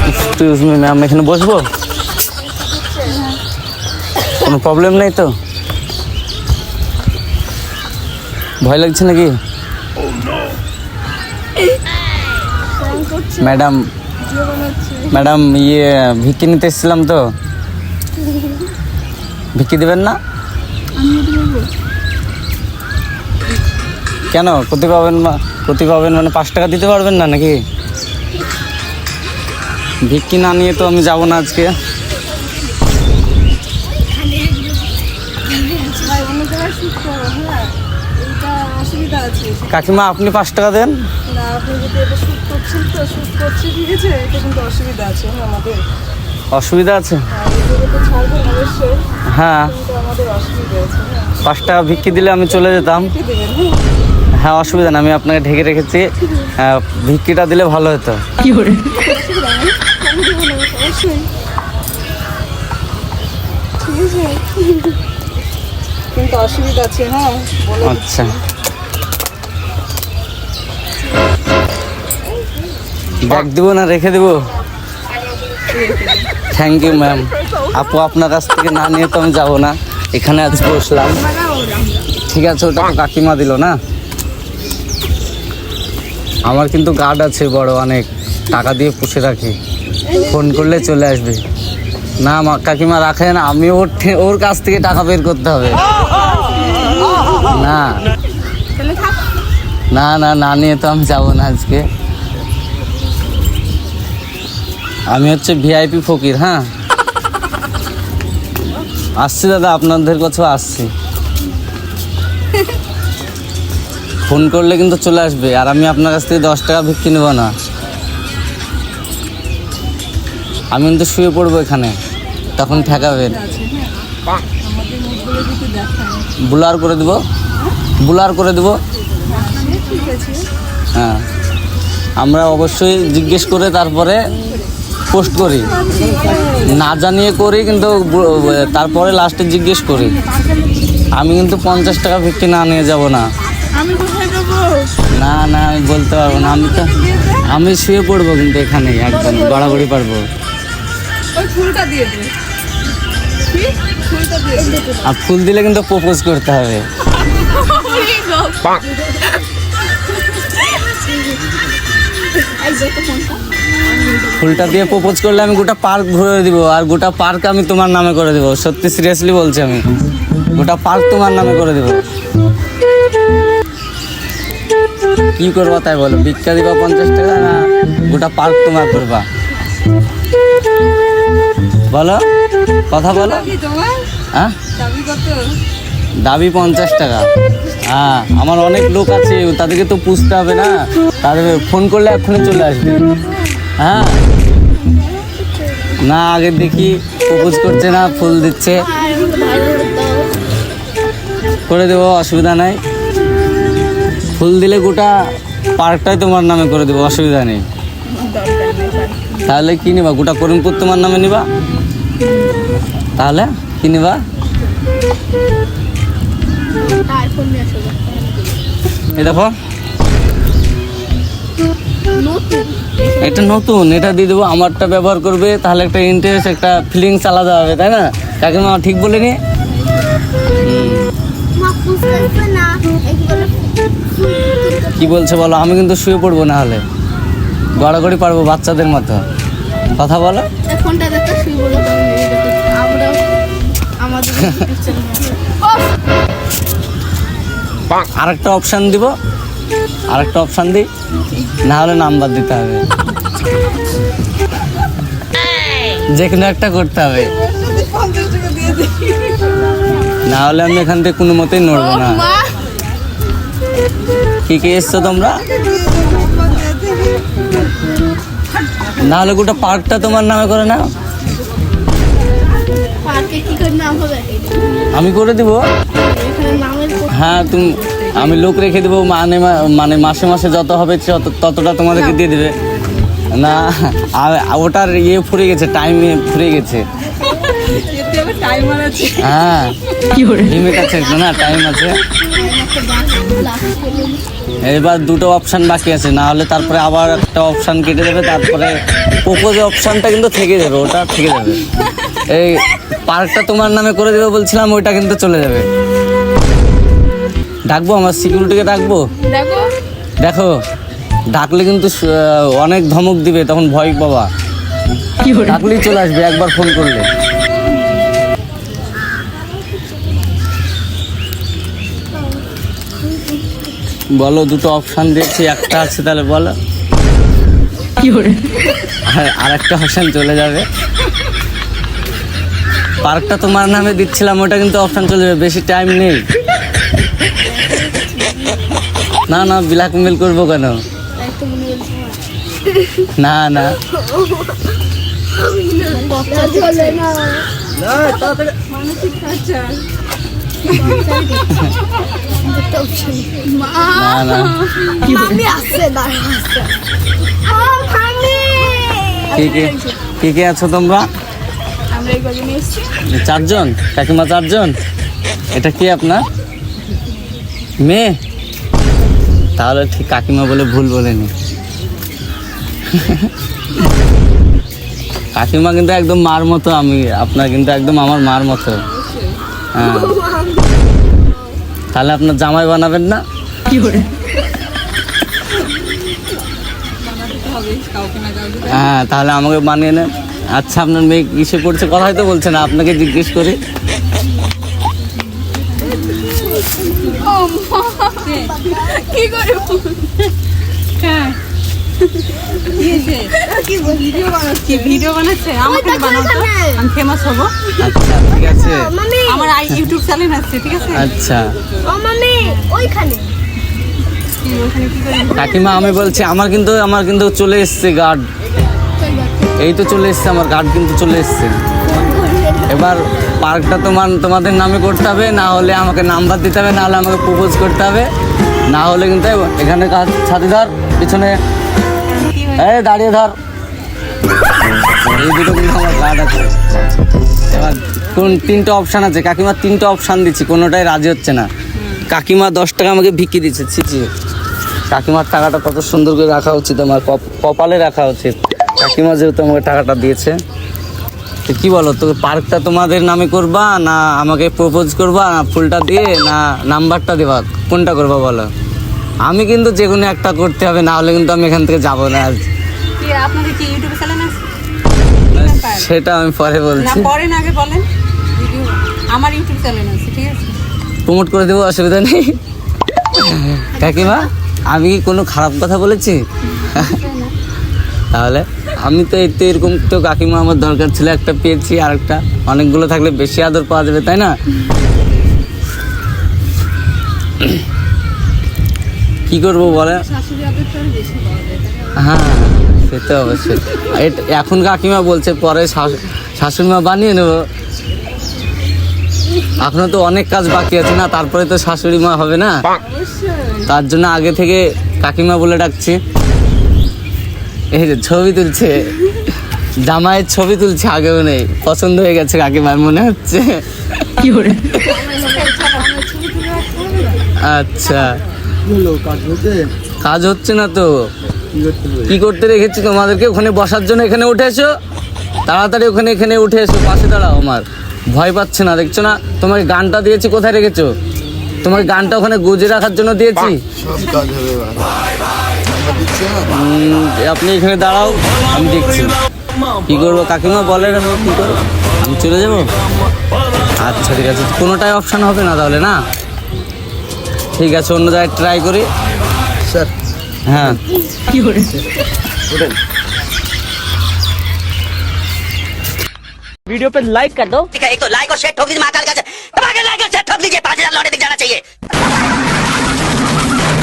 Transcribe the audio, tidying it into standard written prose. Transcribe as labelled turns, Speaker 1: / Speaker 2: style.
Speaker 1: Excuse me ma'am, এখানে বসবো? কোনো প্রবলেম নেই তো? ভয় লাগছে নাকি? ম্যাডাম ম্যাডাম ভিক্ষি নিতে এসেছিলাম তো, ভিক্ষি দেবেন না? কেন কোথায় পাবেন মানে 5 টাকা দিতে পারবেন না নাকি? ভিক্ষি না নিয়ে তো আমি যাব না আজকে। কাকিমা আপনি 5 টাকা দেন। অসুবিধা আছে? হ্যাঁ, 5 টাকা ভিক্ষি দিলে আমি চলে যেতাম। হ্যাঁ অসুবিধা না, আমি আপনাকে ঢেকে রেখেছি। ভিক্ষিটা দিলে ভালো হতো।
Speaker 2: কিন্তু অসুবিধা আছে। হ্যাঁ
Speaker 1: আচ্ছা, ব্যাগ দেবো না রেখে দেবো? Thank you ma'am. আপু আপনার কাছ থেকে না নিয়ে তো আমি যাবো না, এখানে আজ বসলাম। ঠিক আছে, ওটা তো কাকিমা দিল না। আমার কিন্তু গার্ড আছে বড় অনেক, টাকা দিয়ে পুষে রাখি, ফোন করলে চলে আসবে। না কাকিমা রাখেন, আমি ওর কাছ থেকে টাকা বের করতে হবে। না না না না নিয়ে তো আমি যাবো না আজকে। আমি হচ্ছে ভিআইপি ফকির। হ্যাঁ আসছি দাদা, আপনাদের কাছেও আসছি। ফোন করলে কিন্তু চলে আসবে, আর আমি আপনার কাছ থেকে 10 টাকা ভিক্ষি নেব না। আমি কিন্তু শুয়ে পড়বো এখানে, তখন ঠেকাবেন। ব্লার করে দেবো, ব্লার করে দেবো। হ্যাঁ, আমরা অবশ্যই জিজ্ঞেস করে তারপরে পোস্ট করি, না জানিয়ে করি, কিন্তু তারপরে লাস্টে জিজ্ঞেস করি। আমি কিন্তু 50 টাকা ভিক্ষি না নিয়ে যাব না। না না আমি বলতে পারবো না, আমি শুয়ে পড়বো কিন্তু এখানে একদম গড়াগড়ি পারবো। আর ফুল দিলে কিন্তু প্রপোজ করতে হবে। ফুলটা দিয়ে প্রপোজ করলে আমি গোটা পার্ক ঘুরে দিব, আর গোটা পার্ক আমি তোমার নামে করে দেবো। সত্যি সিরিয়াসলি বলছি, আমি গোটা পার্ক তোমার নামে করে দেবো। কি করবা তাই বলো? ভিক্ষা দিবা 50 টাকা, না গোটা পার্ক তোমার করবা? বলো, কথা বলো। হ্যাঁ দাবি 50 টাকা। হ্যাঁ আমার অনেক লোক আছে, তাদেরকে তো পুষতে হবে না, তাদের ফোন করলে এক্ষুনি চলে আসবে। হ্যাঁ না আগে দেখি প্রপোজ করছে না, ফুল দিচ্ছে, করে দেবো, অসুবিধা নাই। ফুল দিলে গোটা পার্কটাই তোমার নামে করে দেবো, অসুবিধা নেই। তাহলে কি নিবা? গোটা করিমপুর তোমার নামে নিবা? তাহলে কি নিবা? এই দেখো এটা নতুন, এটা দিয়ে দেবো। আমারটা ব্যবহার করবে, তাহলে একটা ইন্টারেস্ট, একটা ফিলিংস আলাদা হবে, তাই না? কাকিমা ঠিক বলিনি? কি বলছে বলো? আমি কিন্তু শুয়ে পড়বো, না হলে গড়াগড়ি পারবো বাচ্চাদের মতো। কথা বলো। আরেকটা অপশান দিব, আরেকটা অপশান দিই, না হলে নাম্বার দিতে হবে, যে কোনো একটা করতে হবে, না হলে আমি এখান থেকে কোনো মতেই নড়বো না। কি কে এসছো তোমরা? না হলে গোটা পার্কটা তোমার নামে করে নাও। আমি করে দিব। হ্যাঁ আমি লোক রেখে দেবো, মানে মাসে মাসে যত হবে ততটা তোমাদেরকে দিয়ে দেবে। না ওটার ফুরিয়ে গেছে, টাইম ফুরিয়ে গেছে। হ্যাঁ লিমিট আছে একটু না, টাইম আছে। এবার দুটো অপশান বাকি আছে, না হলে তারপরে আবার একটা অপশান কেটে দেবে, তারপরে প্রপোজ অপশানটা কিন্তু থেকে যাবে, ওটা থেকে যাবে। এই পার্কটা তোমার নামে করে দেবে বলছিলাম, ওইটা কিন্তু চলে যাবে। ডাকবো আমার সিকিউরিটিকে, ডাকবো? দেখো ডাকলে কিন্তু অনেক ধমক দিবে, তখন ভয় পাবা। ডাকলেই চলে আসবে একবার ফোন করলে। বলো, দুটো অপশান দিয়েছি, একটা আছে, তাহলে বলো। আর একটা অপশান চলে যাবে। পার্কটা তোমার নামে দিচ্ছিলাম, ওটা কিন্তু অপশান চলে যাবে, বেশি টাইম নেই। না না, ব্ল্যাকমেল করবো কেন? না না, কে কে আছো তোমরা? চারজন, কাকিমা চারজন। এটা কি আপনার মেয়ে? তাহলে ঠিক কাকিমা বলে ভুল বলেনি। কাকিমা কিন্তু একদম মার মতো, আমি আপনার কিন্তু একদম আমার মার মতো। হ্যাঁ, তাহলে আপনার জামাই বানাবেন না? হ্যাঁ, তাহলে আমাকে বানিয়ে নেন। আচ্ছা, আপনার মেয়ে কিসে পড়ছে? কথাই তো বলছে না, আপনাকে জিজ্ঞেস করি।
Speaker 2: ভিডিও বানাচ্ছে, আমাকে বানাতো, আমি ফেমাস হবো।
Speaker 1: আচ্ছা ঠিক আছে,
Speaker 2: আমার ইউটিউব চ্যানেল আছে, ঠিক আছে?
Speaker 1: আচ্ছা
Speaker 2: ওইখানে
Speaker 1: কাকিমা, আমি বলছি আমার কিন্তু চলে এসছে গার্ড, এই তো চলে এসছে আমার গার্ড, কিন্তু চলে এসছে। এবার পার্কটা তোমাদের নামে করতে হবে, না হলে আমাকে নাম্বার দিতে হবে, না হলে আমাকে প্রপোজ করতে হবে, না হলে কিন্তু এখানে কাজ ছাতি ধর, পিছনে এই দাঁড়িয়ে ধর। এই দুটো কিন্তু আমার গার্ড আছে। এবার তিনটে অপশান আছে কাকিমা, তিনটে অপশান দিচ্ছি, কোনোটাই রাজি হচ্ছে না। কাকিমা 10 টাকা আমাকে বিক্রি দিচ্ছে। ছিচি, কাকিমার টাকাটা কত সুন্দর করে রাখা উচিত, আমার কপালে রাখা উচিত। কাকিমা যেহেতু আমাকে টাকাটা দিয়েছে, তো কী বলো, তো পার্কটা তোমাদের নামে করবা, না আমাকে প্রপোজ করবা, না ফুলটা দিয়ে, না নাম্বারটা দেবা, কোনটা করবা বলো? আমি কিন্তু যে কোনো একটা করতে হবে, না হলে কিন্তু আমি এখান থেকে যাবো না।
Speaker 2: আপনাদের কি ইউটিউব চ্যানেল আছে?
Speaker 1: সেটা আমি পরে বলছি।
Speaker 2: না, পরে না, আগে বলেন। আমার ইউটিউব চ্যানেল আছে, ঠিক আছে?
Speaker 1: প্রমোট করে দেবো, অসুবিধা নেই। কাকিমা, আমি কি কোনো খারাপ কথা বলেছি? তাহলে আমি তো এরকম তো কাকিমা আমার দরকার ছিল, একটা পেয়েছি, আর একটা অনেকগুলো থাকলে বেশি আদর পাওয়া যাবে, তাই না? কি করবো বলে? হ্যাঁ, সে তো অবশ্যই। এখন কাকিমা বলছে পরে শাশুড়ি মা বানিয়ে নেবো। এখনো তো অনেক কাজ বাকি আছে না, তারপরে তো শাশুড়ি মা হবে না, তার জন্য আগে থেকে কাকিমা বলে ডাকছি। এই যে ছবি তুলছে, জামাইয়ের ছবি তুলছে, আগেও নেই, পছন্দ হয়ে গেছে কাকিমার মনে হচ্ছে। আচ্ছা, কাজ হচ্ছে না তো কি করতে রেখেছি তোমাদেরকে? ওখানে বসার জন্য এখানে উঠে এসো, তাড়াতাড়ি এখানে উঠে এসো, পাশে দাঁড়াও। আমার ভয় পাচ্ছে না, দেখছো না? তোমাকে গানটা দিয়েছি, কোথায় রেখেছো? তোমাকে গানটা ওখানে গুজে রাখার জন্য দিয়েছি। আপনি এখানে দাঁড়াও, আমি দেখছি কি করবো। কাকিমা বলে কি করবো, আমি চলে যাবো? আচ্ছা ঠিক আছে, কোনোটাই অপশান হবে না তাহলে, না? ঠিক আছে, অন্য জায়গায় ট্রাই করি স্যার। হ্যাঁ, কি করে
Speaker 3: वीडियो पे लाइक कर दो।
Speaker 4: ठीक है, एक तो लाइक और शेयर ठोक दीजिए, महाकाल का धमाके लाइक और शेयर ठोक दीजिए, 5000 लौटे दिख जाना चाहिए।